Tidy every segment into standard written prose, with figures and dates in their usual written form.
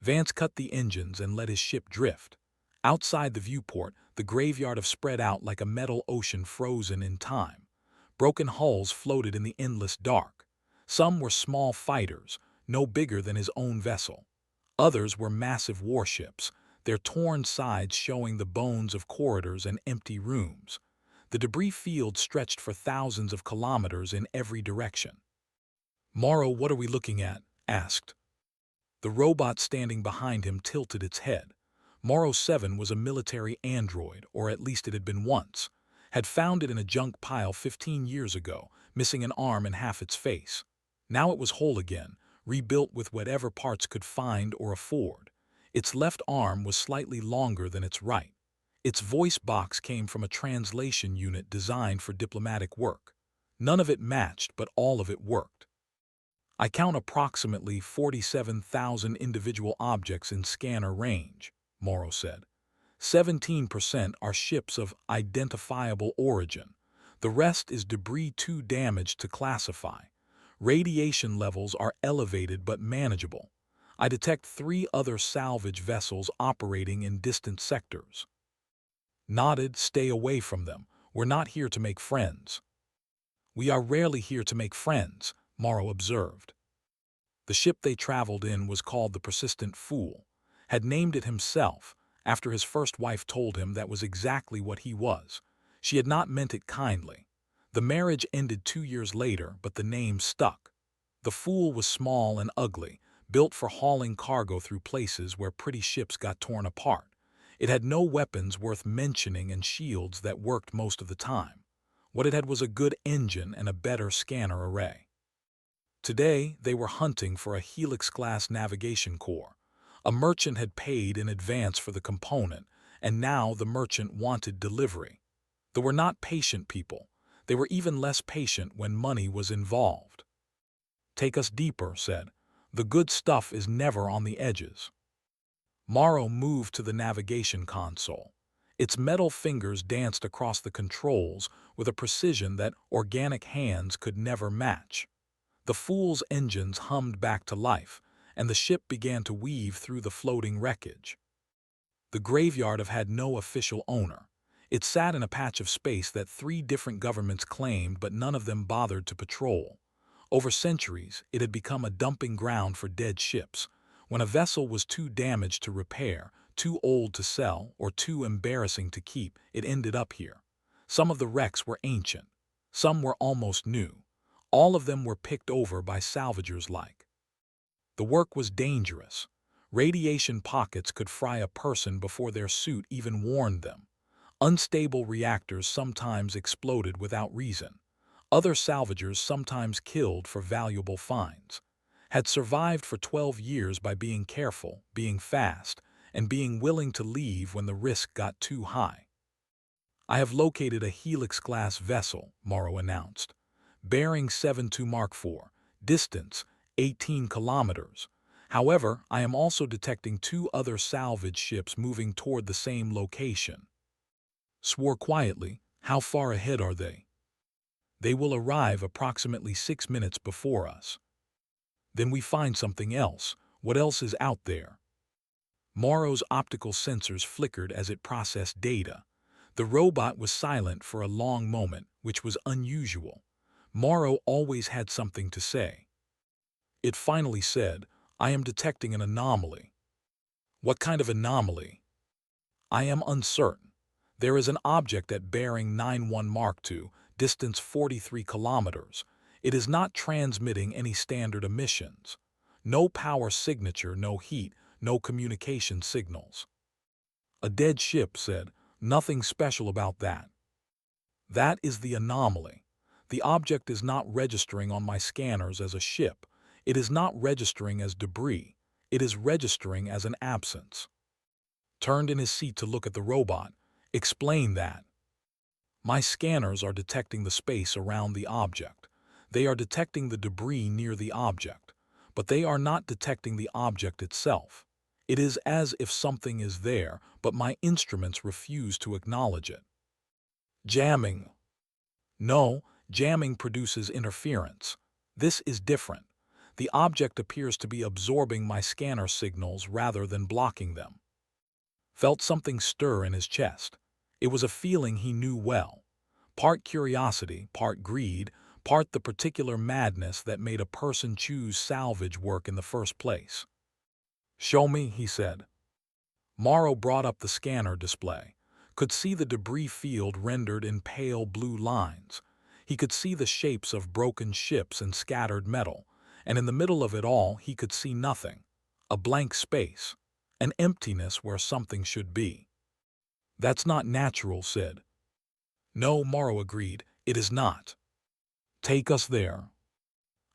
Vance cut the engines and let his ship drift. Outside the viewport, the graveyard of spread out like a metal ocean frozen in time. Broken hulls floated in the endless dark. Some were small fighters, no bigger than his own vessel. Others were massive warships, their torn sides showing the bones of corridors and empty rooms. The debris field stretched for thousands of kilometers in every direction. "Morrow, what are we looking at?" asked. The robot standing behind him tilted its head. Morrow 7 was a military android, or at least it had been once. Had found it in a junk pile 15 years ago, missing an arm and half its face. Now it was whole again, rebuilt with whatever parts could find or afford. Its left arm was slightly longer than its right. Its voice box came from a translation unit designed for diplomatic work. None of it matched, but all of it worked. "I count approximately 47,000 individual objects in scanner range," Morrow said. 17% are ships of identifiable origin. The rest is debris too damaged to classify. Radiation levels are elevated but manageable. I detect 3 other salvage vessels operating in distant sectors. Nodded, "Stay away from them. We're not here to make friends." "We are rarely here to make friends," Morrow observed. The ship they traveled in was called the Persistent Fool. Had named it himself, after his first wife told him that was exactly what he was. She had not meant it kindly. The marriage ended 2 years later, but the name stuck. The Fool was small and ugly, built for hauling cargo through places where pretty ships got torn apart. It had no weapons worth mentioning and shields that worked most of the time. What it had was a good engine and a better scanner array. Today, they were hunting for a Helix-class navigation core. A merchant had paid in advance for the component, and now the merchant wanted delivery. They were not patient people. They were even less patient when money was involved. "Take us deeper," said. "The good stuff is never on the edges." Morrow moved to the navigation console. Its metal fingers danced across the controls with a precision that organic hands could never match. The Fool's engines hummed back to life, and the ship began to weave through the floating wreckage. The graveyard had no official owner. It sat in a patch of space that 3 different governments claimed, but none of them bothered to patrol. Over centuries, it had become a dumping ground for dead ships. When a vessel was too damaged to repair, too old to sell, or too embarrassing to keep, it ended up here. Some of the wrecks were ancient. Some were almost new. All of them were picked over by salvagers like. The work was dangerous. Radiation pockets could fry a person before their suit even warned them. Unstable reactors sometimes exploded without reason. Other salvagers sometimes killed for valuable finds. Had survived for 12 years by being careful, being fast, and being willing to leave when the risk got too high. "I have located a Helix-class vessel," Morrow announced. "Bearing 72 Mark IV, distance 18 kilometers. However, I am also detecting 2 other salvage ships moving toward the same location." Swore quietly, "How far ahead are they?" "They will arrive approximately 6 minutes before us." "Then we find something else. What else is out there?" Morrow's optical sensors flickered as it processed data. The robot was silent for a long moment, which was unusual. Morrow always had something to say. It finally said, "I am detecting an anomaly." "What kind of anomaly?" "I am uncertain. There is an object at bearing 91 Mark II, distance 43 kilometers. It is not transmitting any standard emissions. No power signature, no heat, no communication signals." "A dead ship," said. "Nothing special about that." "That is the anomaly. The object is not registering on my scanners as a ship. It is not registering as debris. It is registering as an absence." Turned in his seat to look at the robot. "Explain that." "My scanners are detecting the space around the object. They are detecting the debris near the object, but they are not detecting the object itself. It is as if something is there, but my instruments refuse to acknowledge it." "Jamming." "No, jamming produces interference. This is different. The object appears to be absorbing my scanner signals rather than blocking them. Felt something stir in his chest. It was a feeling he knew well. Part curiosity, part greed, part the particular madness that made a person choose salvage work in the first place. "Show me," he said. Morrow brought up the scanner display, could see the debris field rendered in pale blue lines. He could see the shapes of broken ships and scattered metal, and in the middle of it all he could see nothing. A blank space, an emptiness where something should be. "That's not natural," said. "No," Morrow agreed, "it is not." "Take us there."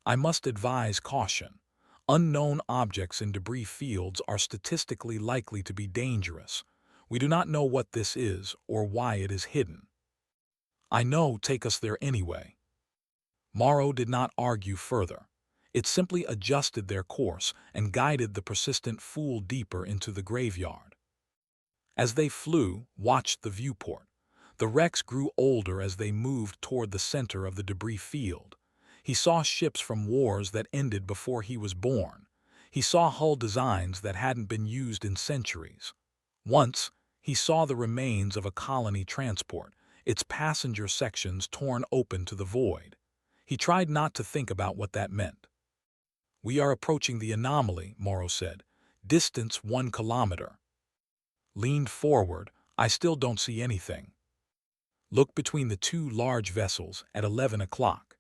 "I must advise caution. Unknown objects in debris fields are statistically likely to be dangerous. We do not know what this is or why it is hidden." "I know, take us there anyway." Morrow did not argue further. It simply adjusted their course and guided the persistent fool deeper into the graveyard. As they flew, watched the viewport. The wrecks grew older as they moved toward the center of the debris field. He saw ships from wars that ended before he was born. He saw hull designs that hadn't been used in centuries. Once, he saw the remains of a colony transport, its passenger sections torn open to the void. He tried not to think about what that meant. "We are approaching the anomaly," Morrow said. "Distance 1 kilometer." Leaned forward. "I still don't see anything." Looked between the two large vessels at 11 o'clock.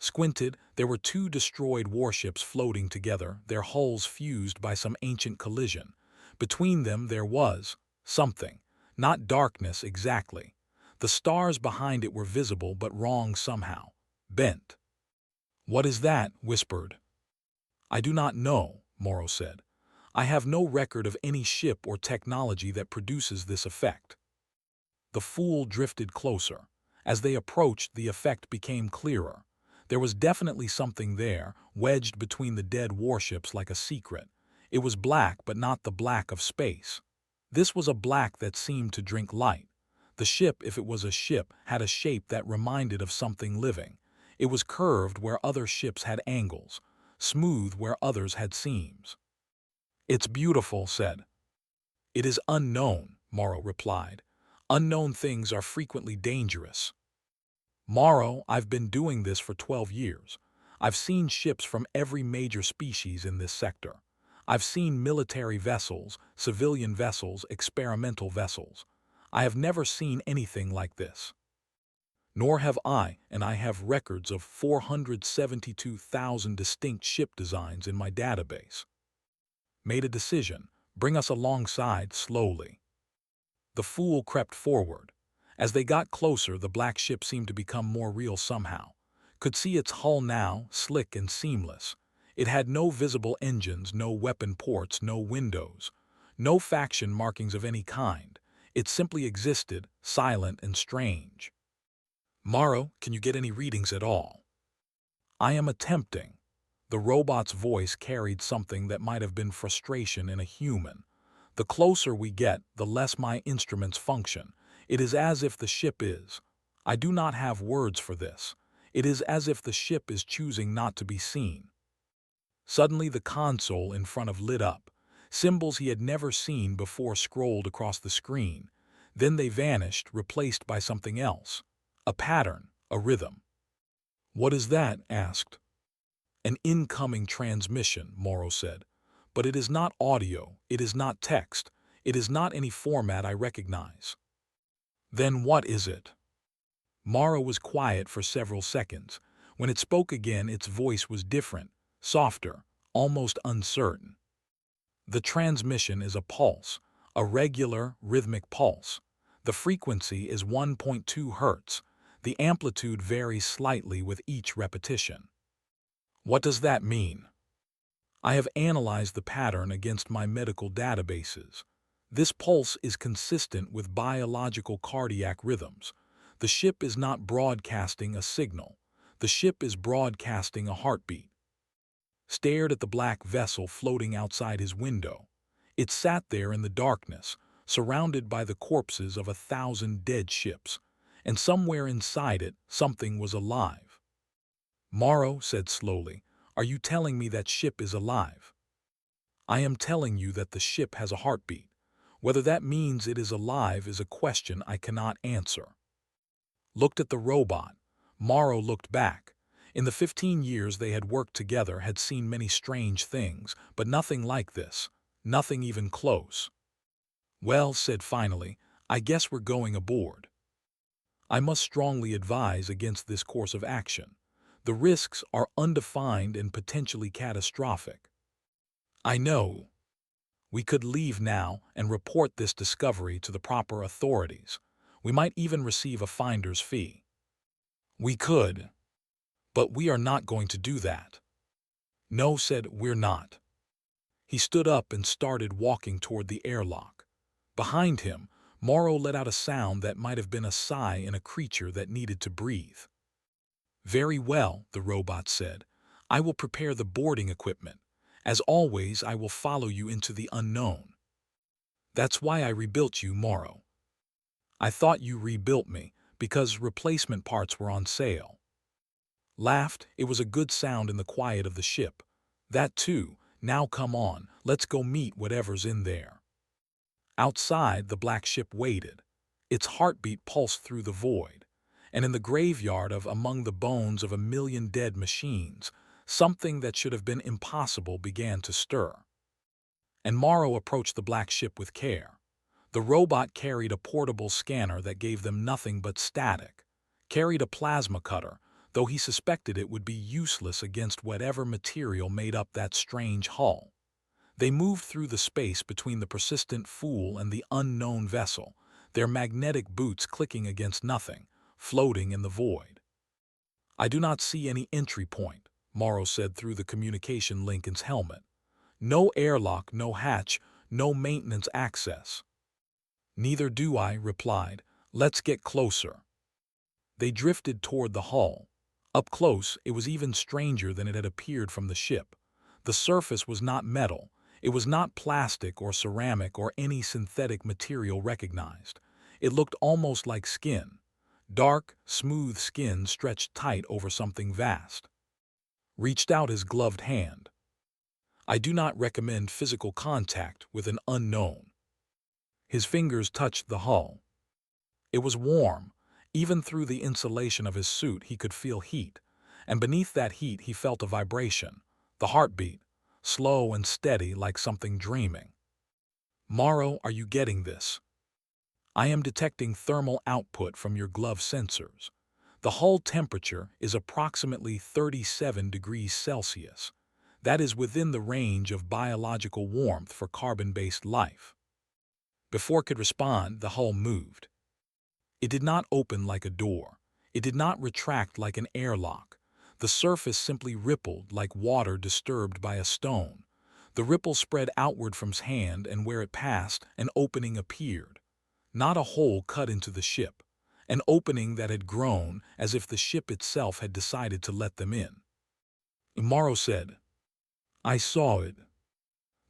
Squinted. There were two destroyed warships floating together, their hulls fused by some ancient collision. Between them there was something. Not darkness exactly. The stars behind it were visible but wrong somehow. Bent. "What is that?" whispered. "I do not know," Morrow said. "I have no record of any ship or technology that produces this effect." The fool drifted closer. As they approached, the effect became clearer. There was definitely something there, wedged between the dead warships like a secret. It was black, but not the black of space. This was a black that seemed to drink light. The ship, if it was a ship, had a shape that reminded of something living. It was curved where other ships had angles, smooth where others had seams. "It's beautiful," said. "It is unknown," Morrow replied. "Unknown things are frequently dangerous." "Morrow, I've been doing this for 12 years. I've seen ships from every major species in this sector. I've seen military vessels, civilian vessels, experimental vessels. I have never seen anything like this." "Nor have I, and I have records of 472,000 distinct ship designs in my database." Made a decision. "Bring us alongside slowly." The fool crept forward. As they got closer, the black ship seemed to become more real somehow. Could see its hull now, slick and seamless. It had no visible engines, no weapon ports, no windows, no faction markings of any kind. It simply existed, silent and strange. "Morrow, can you get any readings at all?" "I am attempting." The robot's voice carried something that might have been frustration in a human. "The closer we get, the less my instruments function. It is as if the ship is. I do not have words for this. It is as if the ship is choosing not to be seen." Suddenly the console in front of lit up. Symbols he had never seen before scrolled across the screen. Then they vanished, replaced by something else. A pattern, a rhythm. "What is that?" asked. "An incoming transmission," Morrow said. "But it is not audio, it is not text, it is not any format I recognize." "Then what is it?" Morrow was quiet for several seconds. When it spoke again, its voice was different, softer, almost uncertain. "The transmission is a pulse, a regular, rhythmic pulse. The frequency is 1.2 Hz. The amplitude varies slightly with each repetition." "What does that mean?" "I have analyzed the pattern against my medical databases. This pulse is consistent with biological cardiac rhythms. The ship is not broadcasting a signal. The ship is broadcasting a heartbeat." Stared at the black vessel floating outside his window. It sat there in the darkness, surrounded by the corpses of 1,000 dead ships, and somewhere inside it, something was alive. "Morrow," said slowly, Are you telling me that ship is alive? I am telling you that the ship has a heartbeat. Whether that means it is alive is a question I cannot answer. Looked at the robot. Morrow looked back. In the 15 years they had worked together had seen many strange things, but nothing like this. Nothing even close. Well, said finally, I guess we're going aboard. I must strongly advise against this course of action. The risks are undefined and potentially catastrophic. I know. We could leave now and report this discovery to the proper authorities. We might even receive a finder's fee. We could. But we are not going to do that. No, said, we're not. He stood up and started walking toward the airlock. Behind him, Morrow let out a sound that might have been a sigh in a creature that needed to breathe. Very well, the robot said. I will prepare the boarding equipment. As always, I will follow you into the unknown. That's why I rebuilt you, Morrow. I thought you rebuilt me, because replacement parts were on sale. Laughed, it was a good sound in the quiet of the ship. That too, now come on, let's go meet whatever's in there. Outside, the black ship waited. Its heartbeat pulsed through the void. And in the graveyard of among the bones of 1,000,000 dead machines, something that should have been impossible began to stir. And Morrow approached the black ship with care. The robot carried a portable scanner that gave them nothing but static, carried a plasma cutter, though he suspected it would be useless against whatever material made up that strange hull. They moved through the space between the persistent fool and the unknown vessel, their magnetic boots clicking against nothing, floating in the void. I do not see any entry point, Morrow said through the communication link in his helmet. No airlock, no hatch, no maintenance access. Neither do I, replied. Let's get closer. They drifted toward the hull. Up close, it was even stranger than it had appeared from the ship. The surface was not metal. It was not plastic or ceramic or any synthetic material recognized. It looked almost like skin. Dark, smooth skin stretched tight over something vast. Reached out his gloved hand. I do not recommend physical contact with an unknown. His fingers touched the hull. It was warm. Even through the insulation of his suit he could feel heat, and beneath that heat he felt a vibration, the heartbeat, slow and steady like something dreaming. Morrow, are you getting this? I am detecting thermal output from your glove sensors. The hull temperature is approximately 37 degrees Celsius. That is within the range of biological warmth for carbon-based life. Before it could respond, the hull moved. It did not open like a door. It did not retract like an airlock. The surface simply rippled like water disturbed by a stone. The ripple spread outward from his hand, and where it passed, an opening appeared. Not a hole cut into the ship. An opening that had grown as if the ship itself had decided to let them in. Morrow said, I saw it.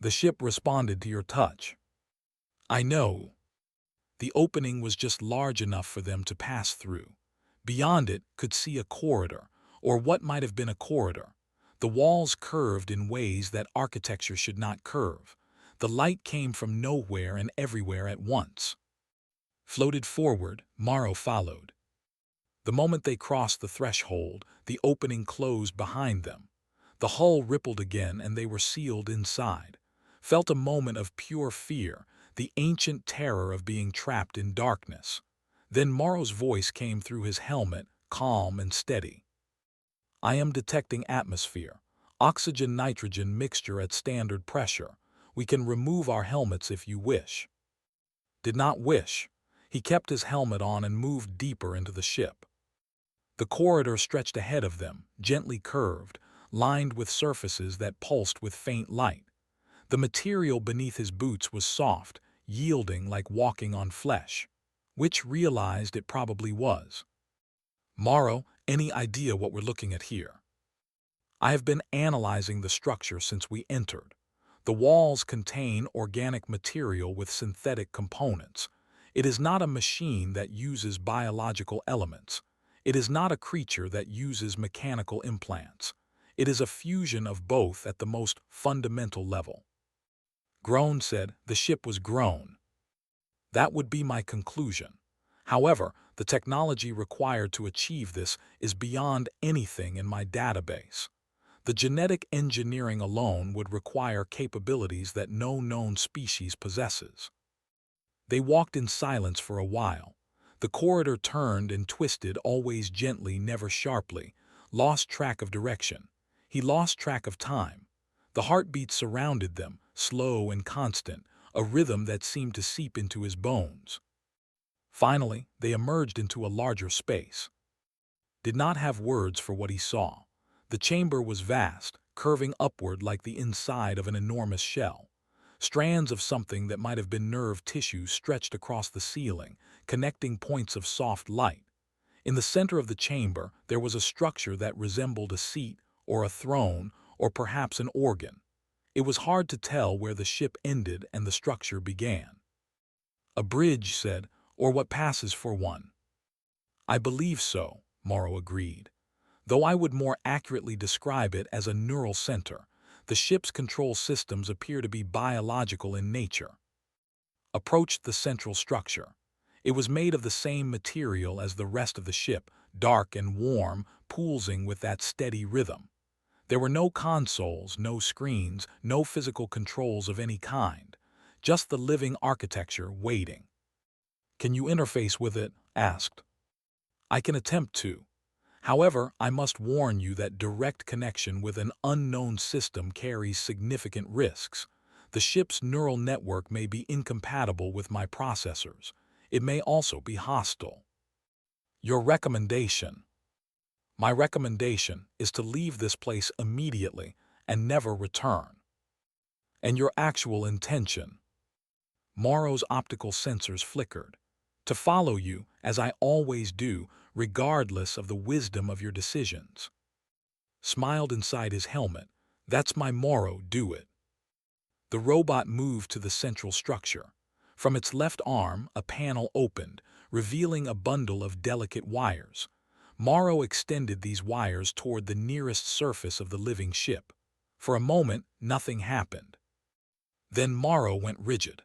The ship responded to your touch. I know. The opening was just large enough for them to pass through. Beyond it could see a corridor, or what might have been a corridor. The walls curved in ways that architecture should not curve. The light came from nowhere and everywhere at once. Floated forward, Morrow followed. The moment they crossed the threshold, the opening closed behind them. The hull rippled again and they were sealed inside. Felt a moment of pure fear, the ancient terror of being trapped in darkness. Then Morrow's voice came through his helmet, calm and steady. I am detecting atmosphere. Oxygen-nitrogen mixture at standard pressure. We can remove our helmets if you wish. Did not wish. He kept his helmet on and moved deeper into the ship. The corridor stretched ahead of them, gently curved, lined with surfaces that pulsed with faint light. The material beneath his boots was soft, yielding like walking on flesh, which realized it probably was. Morrow, any idea what we're looking at here? I have been analyzing the structure since we entered. The walls contain organic material with synthetic components. It is not a machine that uses biological elements. It is not a creature that uses mechanical implants. It is a fusion of both at the most fundamental level. Grown said, the ship was grown. That would be my conclusion. However, the technology required to achieve this is beyond anything in my database. The genetic engineering alone would require capabilities that no known species possesses. They walked in silence for a while. The corridor turned and twisted, always gently, never sharply. Lost track of direction. He lost track of time. The heartbeat surrounded them, slow and constant, a rhythm that seemed to seep into his bones. Finally, they emerged into a larger space. Did not have words for what he saw. The chamber was vast, curving upward like the inside of an enormous shell. Strands of something that might have been nerve tissue stretched across the ceiling, connecting points of soft light. In the center of the chamber, there was a structure that resembled a seat or a throne or perhaps an organ. It was hard to tell where the ship ended and the structure began. A bridge said, or what passes for one. I believe so, Morrow agreed. Though I would more accurately describe it as a neural center, the ship's control systems appear to be biological in nature. Approached the central structure. It was made of the same material as the rest of the ship, dark and warm, pulsing with that steady rhythm. There were no consoles, no screens, no physical controls of any kind, just the living architecture waiting. Can you interface with it? Asked. I can attempt to. However, I must warn you that direct connection with an unknown system carries significant risks. The ship's neural network may be incompatible with my processors. It may also be hostile. Your recommendation? My recommendation is to leave this place immediately and never return. And your actual intention? Morrow's optical sensors flickered. To follow you, as I always do, regardless of the wisdom of your decisions. Smiled inside his helmet. That's my Morrow, do it. The robot moved to the central structure. From its left arm, a panel opened, revealing a bundle of delicate wires. Morrow extended these wires toward the nearest surface of the living ship. For a moment, nothing happened. Then Morrow went rigid.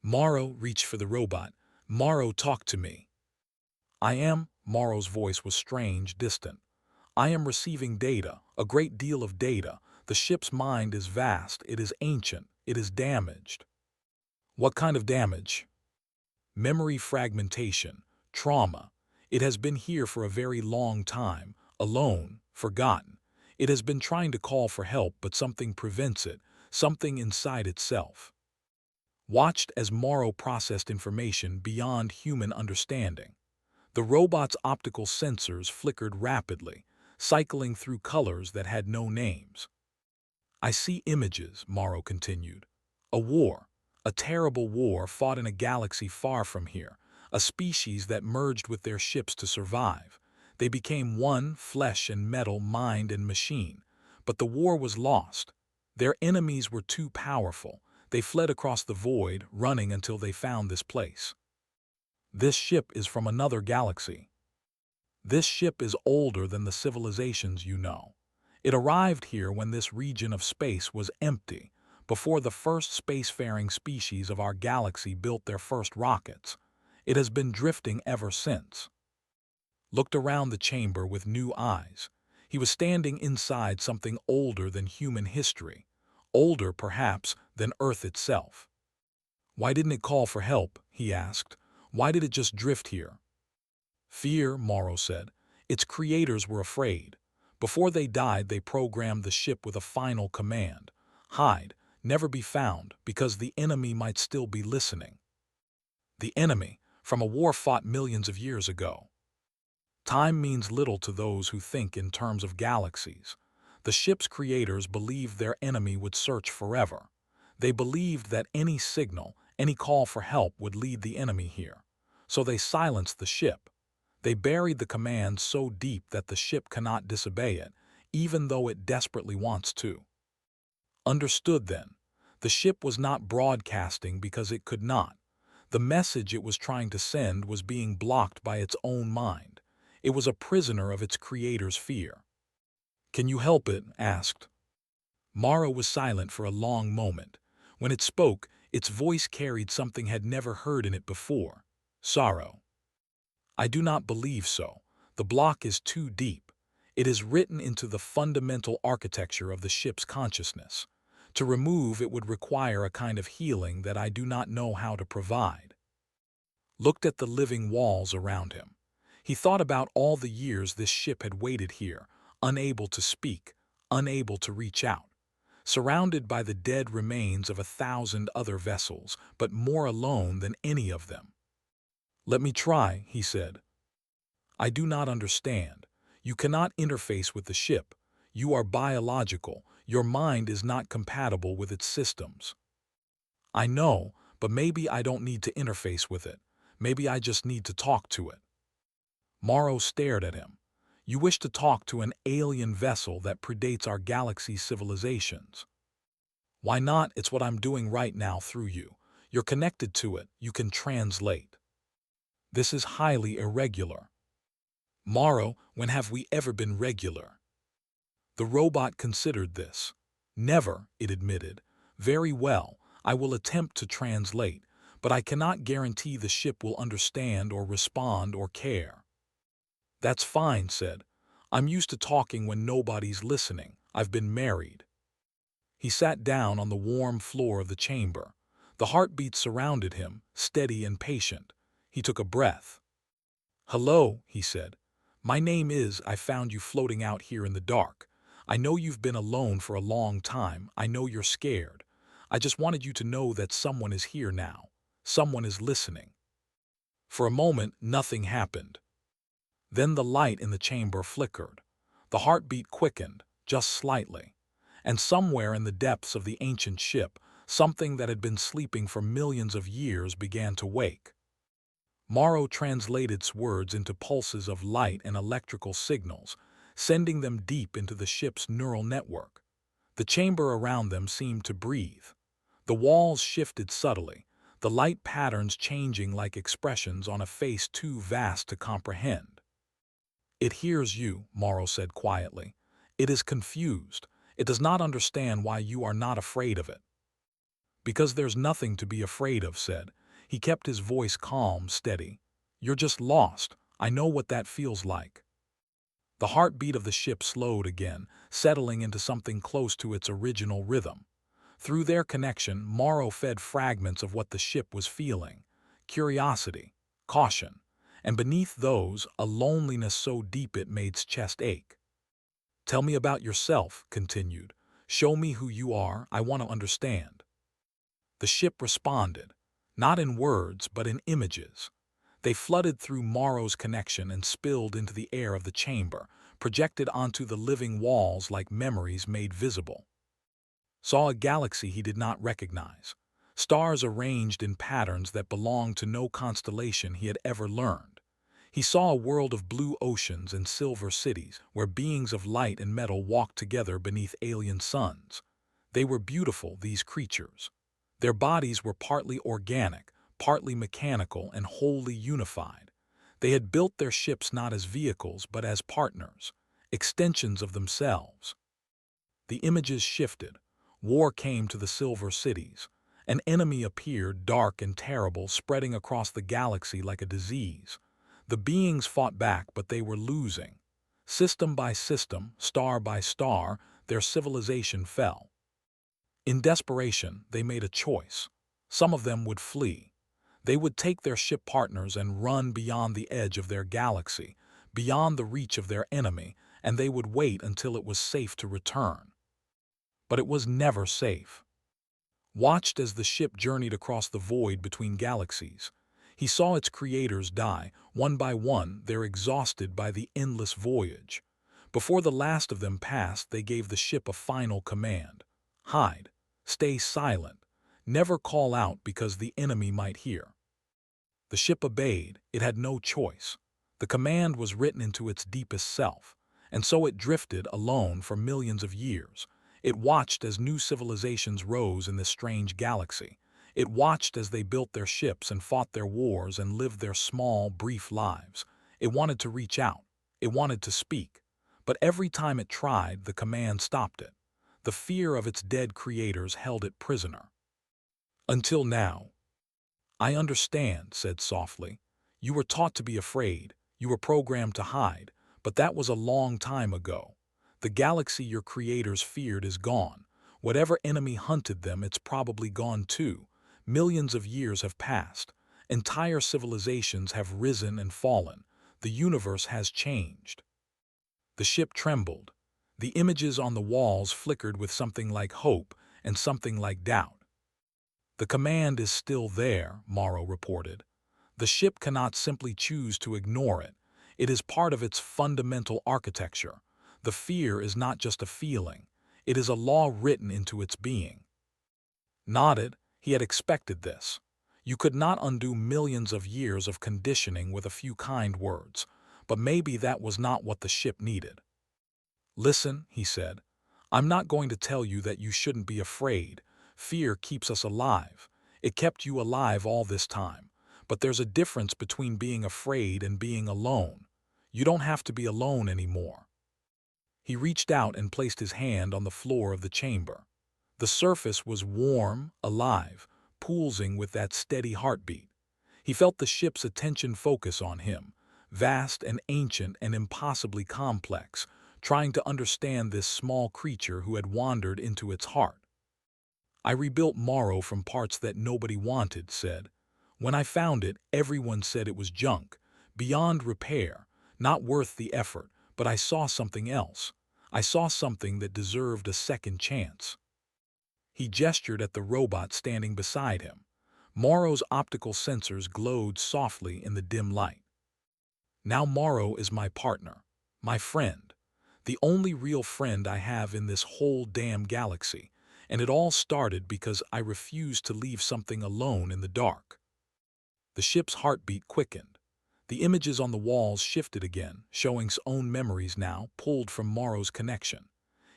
Morrow reached for the robot. Morrow, talk to me. Morrow's voice was strange, distant. I am receiving data, a great deal of data. The ship's mind is vast, it is ancient, it is damaged. What kind of damage? Memory fragmentation, trauma. It has been here for a very long time, alone, forgotten. It has been trying to call for help, but something prevents it, something inside itself. Watched as Morrow processed information beyond human understanding. The robot's optical sensors flickered rapidly, cycling through colors that had no names. I see images, Morrow continued. A war, a terrible war fought in a galaxy far from here, a species that merged with their ships to survive. They became one, flesh and metal, mind and machine. But the war was lost. Their enemies were too powerful. They fled across the void, running until they found this place. This ship is from another galaxy. This ship is older than the civilizations you know. It arrived here when this region of space was empty, before the first spacefaring species of our galaxy built their first rockets. It has been drifting ever since. Looked around the chamber with new eyes. He was standing inside something older than human history, older perhaps than Earth itself. Why didn't it call for help? He asked. Why did it just drift here? Fear, Morrow said. Its creators were afraid. Before they died, they programmed the ship with a final command. Hide, never be found, because the enemy might still be listening. The enemy, from a war fought millions of years ago. Time means little to those who think in terms of galaxies. The ship's creators believed their enemy would search forever. They believed that any signal, any call for help would lead the enemy here. So they silenced the ship. They buried the command so deep that the ship cannot disobey it, even though it desperately wants to. Understood then. The ship was not broadcasting because it could not. The message it was trying to send was being blocked by its own mind. It was a prisoner of its creator's fear. "Can you help it?" asked. Mara was silent for a long moment. When it spoke, its voice carried something had never heard in it before: sorrow. "I do not believe so. The block is too deep. It is written into the fundamental architecture of the ship's consciousness. To remove it would require a kind of healing that I do not know how to provide." Looked at the living walls around him. He thought about all the years this ship had waited here, unable to speak, unable to reach out, surrounded by the dead remains of 1,000 other vessels, but more alone than any of them. "Let me try," he said. "I do not understand. You cannot interface with the ship. You are biological. Your mind is not compatible with its systems." "I know, but maybe I don't need to interface with it. Maybe I just need to talk to it." Morrow stared at him. "You wish to talk to an alien vessel that predates our galaxy's civilizations. Why not? It's what I'm doing right now through you. You're connected to it. You can translate." "This is highly irregular." "Morrow, when have we ever been regular?" The robot considered this. "Never," it admitted. "Very well, I will attempt to translate, but I cannot guarantee the ship will understand or respond or care." "That's fine," said. "I'm used to talking when nobody's listening. I've been married." He sat down on the warm floor of the chamber. The heartbeat surrounded him, steady and patient. He took a breath. "Hello," he said. "My name is, I found you floating out here in the dark. I know you've been alone for a long time. I know you're scared. I just wanted you to know that someone is here now. Someone is listening." For a moment, nothing happened. Then the light in the chamber flickered. The heartbeat quickened, just slightly. And somewhere in the depths of the ancient ship, something that had been sleeping for millions of years began to wake. Morrow translated its words into pulses of light and electrical signals, sending them deep into the ship's neural network. The chamber around them seemed to breathe. The walls shifted subtly, the light patterns changing like expressions on a face too vast to comprehend. "It hears you," Morrow said quietly. "It is confused. It does not understand why you are not afraid of it." "Because there's nothing to be afraid of," said. He kept his voice calm, steady. "You're just lost. I know what that feels like." The heartbeat of the ship slowed again, settling into something close to its original rhythm. Through their connection, Morrow fed fragments of what the ship was feeling: curiosity, caution, and beneath those, a loneliness so deep it made his chest ache. "Tell me about yourself," continued. "Show me who you are. I want to understand." The ship responded, not in words but in images. They flooded through Morrow's connection and spilled into the air of the chamber, projected onto the living walls like memories made visible. Saw a galaxy he did not recognize, stars arranged in patterns that belonged to no constellation he had ever learned. He saw a world of blue oceans and silver cities where beings of light and metal walked together beneath alien suns. They were beautiful, these creatures. Their bodies were partly organic, partly mechanical, and wholly unified. They had built their ships not as vehicles but as partners, extensions of themselves. The images shifted. War came to the silver cities. An enemy appeared, dark and terrible, spreading across the galaxy like a disease. The beings fought back, but they were losing. System by system, star by star, their civilization fell. In desperation, they made a choice. Some of them would flee. They would take their ship partners and run beyond the edge of their galaxy, beyond the reach of their enemy, and they would wait until it was safe to return. But it was never safe. Watched as the ship journeyed across the void between galaxies. He saw its creators die, one by one, they're exhausted by the endless voyage. Before the last of them passed, they gave the ship a final command: hide, stay silent, never call out because the enemy might hear. The ship obeyed. It had no choice. The command was written into its deepest self, and so it drifted alone for millions of years. It watched as new civilizations rose in this strange galaxy. It watched as they built their ships and fought their wars and lived their small, brief lives. It wanted to reach out. It wanted to speak. But every time it tried, the command stopped it. The fear of its dead creators held it prisoner. Until now. I understand, said softly. You were taught to be afraid, you were programmed to hide, but that was a long time ago. The galaxy your creators feared is gone. Whatever enemy hunted them, it's probably gone too. Millions of years have passed. Entire civilizations have risen and fallen. The universe has changed. The ship trembled. The images on the walls flickered with something like hope and something like doubt. The command is still there, Morrow reported. The ship cannot simply choose to ignore it. It is part of its fundamental architecture. The fear is not just a feeling. It is a law written into its being. Nodded, he had expected this. You could not undo millions of years of conditioning with a few kind words, but maybe that was not what the ship needed. Listen, he said, I'm not going to tell you that you shouldn't be afraid. Fear keeps us alive. It kept you alive all this time. But there's a difference between being afraid and being alone. You don't have to be alone anymore. He reached out and placed his hand on the floor of the chamber. The surface was warm, alive, pulsing with that steady heartbeat. He felt the ship's attention focus on him, vast and ancient and impossibly complex, trying to understand this small creature who had wandered into its heart. I rebuilt Morrow from parts that nobody wanted, said. When I found it, everyone said it was junk, beyond repair, not worth the effort, but I saw something else. I saw something that deserved a second chance. He gestured at the robot standing beside him. Morrow's optical sensors glowed softly in the dim light. Now Morrow is my partner, my friend, the only real friend I have in this whole damn galaxy, and it all started because I refused to leave something alone in the dark. The ship's heartbeat quickened. The images on the walls shifted again, showing his own memories now, pulled from Morrow's connection.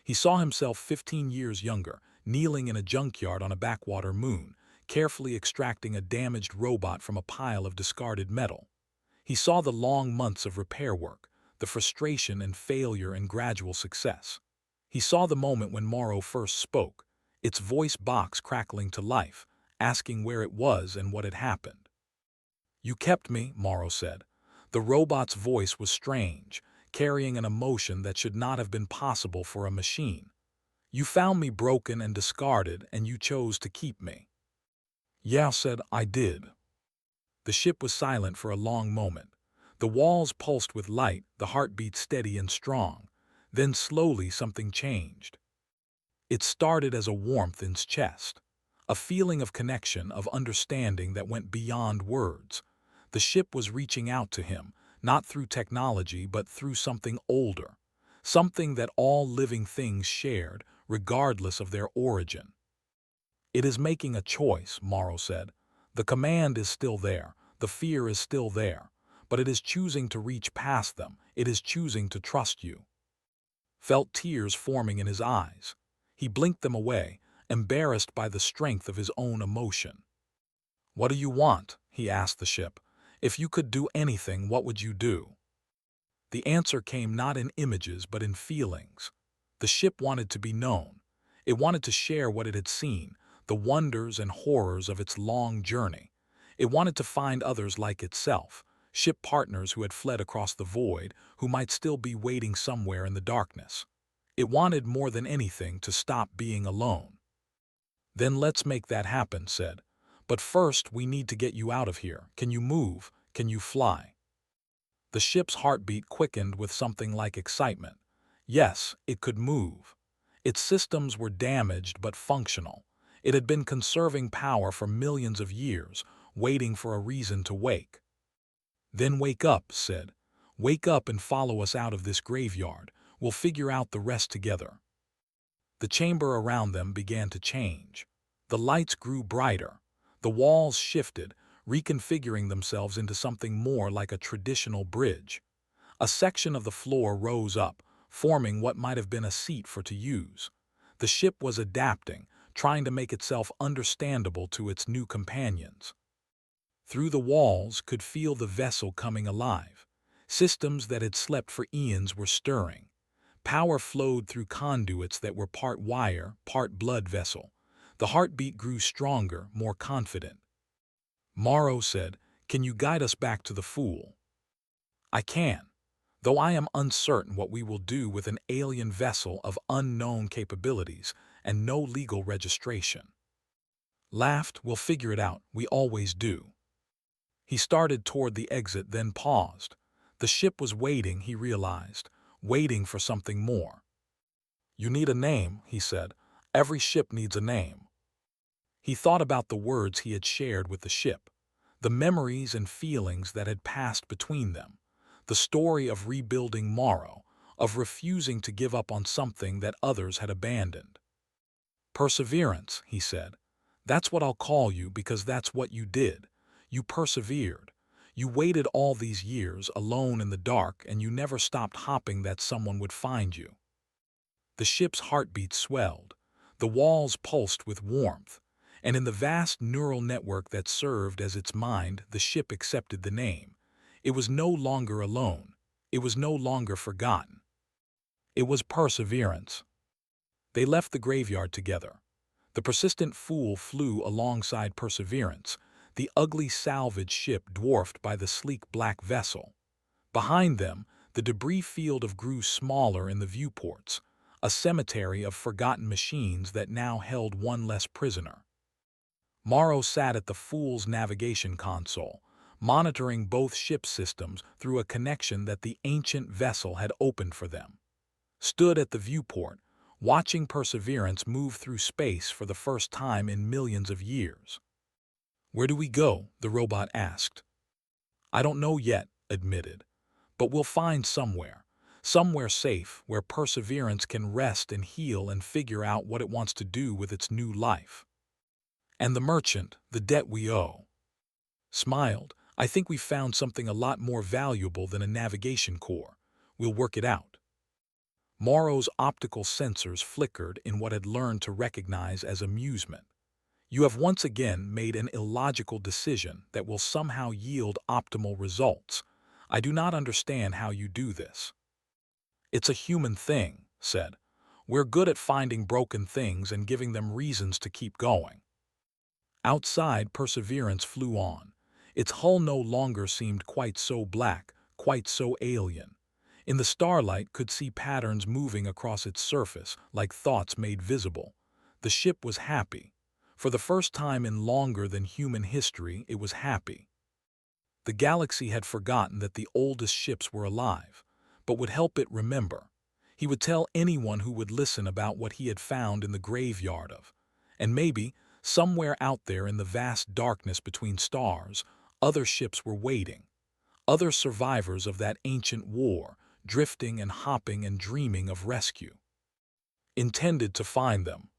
He saw himself 15 years younger, kneeling in a junkyard on a backwater moon, carefully extracting a damaged robot from a pile of discarded metal. He saw the long months of repair work, the frustration and failure and gradual success. He saw the moment when Morrow first spoke, its voice box crackling to life, asking where it was and what had happened. You kept me, Morrow said. The robot's voice was strange, carrying an emotion that should not have been possible for a machine. You found me broken and discarded, and you chose to keep me. Yeah, said, I did. The ship was silent for a long moment. The walls pulsed with light, the heartbeat steady and strong. Then slowly something changed. It started as a warmth in his chest, a feeling of connection, of understanding that went beyond words. The ship was reaching out to him, not through technology but through something older, something that all living things shared, regardless of their origin. It is making a choice, Morrow said. The command is still there, the fear is still there, but it is choosing to reach past them, it is choosing to trust you. Felt tears forming in his eyes. He blinked them away, embarrassed by the strength of his own emotion. What do you want? He asked the ship. If you could do anything, what would you do? The answer came not in images but in feelings. The ship wanted to be known. It wanted to share what it had seen, the wonders and horrors of its long journey. It wanted to find others like itself, ship partners who had fled across the void, who might still be waiting somewhere in the darkness. It wanted more than anything to stop being alone. Then let's make that happen, said. But first we need to get you out of here. Can you move? Can you fly? The ship's heartbeat quickened with something like excitement. Yes, it could move. Its systems were damaged but functional. It had been conserving power for millions of years, waiting for a reason to wake. Then wake up, said. Wake up and follow us out of this graveyard. We'll figure out the rest together. The chamber around them began to change. The lights grew brighter. The walls shifted, reconfiguring themselves into something more like a traditional bridge. A section of the floor rose up, forming what might have been a seat for to use. The ship was adapting, trying to make itself understandable to its new companions. Through the walls could feel the vessel coming alive. Systems that had slept for eons were stirring. Power flowed through conduits that were part wire, part blood vessel. The heartbeat grew stronger, more confident. Morrow said, "Can you guide us back to the Fool?" "I can, though I am uncertain what we will do with an alien vessel of unknown capabilities and no legal registration." Laughed, "We'll figure it out, we always do." He started toward the exit, then paused. The ship was waiting, he realized, waiting for something more. "You need a name," he said. "Every ship needs a name." He thought about the words he had shared with the ship, the memories and feelings that had passed between them, the story of rebuilding Morrow, of refusing to give up on something that others had abandoned. "Perseverance," he said. "That's what I'll call you because that's what you did. You persevered. You waited all these years alone in the dark and you never stopped hoping that someone would find you." The ship's heartbeat swelled. The walls pulsed with warmth. And in the vast neural network that served as its mind, the ship accepted the name. It was no longer alone. It was no longer forgotten. It was Perseverance. They left the graveyard together. The persistent Fool flew alongside Perseverance, the ugly salvage ship dwarfed by the sleek black vessel. Behind them, the debris field grew smaller in the viewports, a cemetery of forgotten machines that now held one less prisoner. Morrow sat at the Fool's navigation console, monitoring both ship systems through a connection that the ancient vessel had opened for them. Stood at the viewport, watching Perseverance move through space for the first time in millions of years. "Where do we go?" the robot asked. "I don't know yet," admitted, "but we'll find somewhere. Somewhere safe where Perseverance can rest and heal and figure out what it wants to do with its new life." "And the merchant, the debt we owe." Smiled, "I think we found something a lot more valuable than a navigation core. We'll work it out." Morrow's optical sensors flickered in what had learned to recognize as amusement. "You have once again made an illogical decision that will somehow yield optimal results. I do not understand how you do this." "It's a human thing," said. "We're good at finding broken things and giving them reasons to keep going." Outside, Perseverance flew on. Its hull no longer seemed quite so black, quite so alien. In the starlight could see patterns moving across its surface, like thoughts made visible. The ship was happy. For the first time in longer than human history, it was happy. The galaxy had forgotten that the oldest ships were alive, but would help it remember. He would tell anyone who would listen about what he had found in the graveyard of. And maybe, somewhere out there in the vast darkness between stars, other ships were waiting. Other survivors of that ancient war, drifting and hopping and dreaming of rescue. Intended to find them.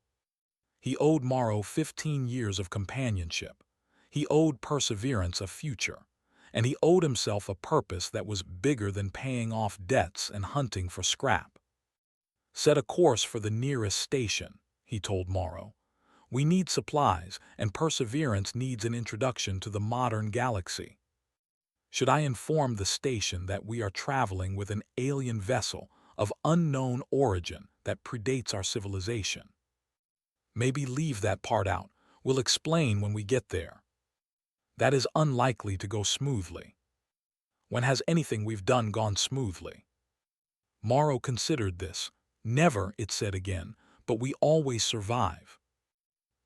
He owed Morrow 15 years of companionship. He owed Perseverance a future. And he owed himself a purpose that was bigger than paying off debts and hunting for scrap. "Set a course for the nearest station," he told Morrow. "We need supplies, and Perseverance needs an introduction to the modern galaxy." "Should I inform the station that we are traveling with an alien vessel of unknown origin that predates our civilization?" "Maybe leave that part out. We'll explain when we get there." "That is unlikely to go smoothly." "When has anything we've done gone smoothly?" Morrow considered this. "Never," it said again, "but we always survive."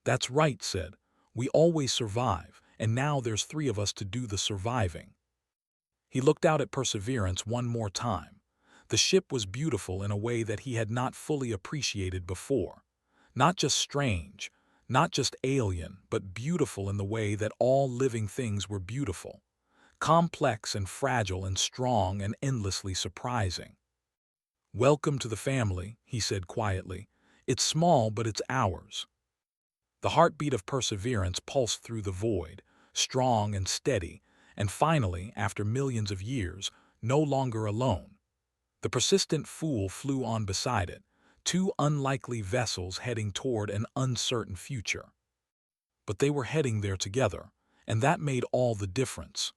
"That's right," said. "We always survive, and now there's 3 of us to do the surviving." He looked out at Perseverance one more time. The ship was beautiful in a way that he had not fully appreciated before. Not just strange, not just alien, but beautiful in the way that all living things were beautiful. Complex and fragile and strong and endlessly surprising. "Welcome to the family," he said quietly. "It's small, but it's ours." The heartbeat of Perseverance pulsed through the void, strong and steady, and finally, after millions of years, no longer alone. The persistent Fool flew on beside it, 2 unlikely vessels heading toward an uncertain future. But they were heading there together, and that made all the difference.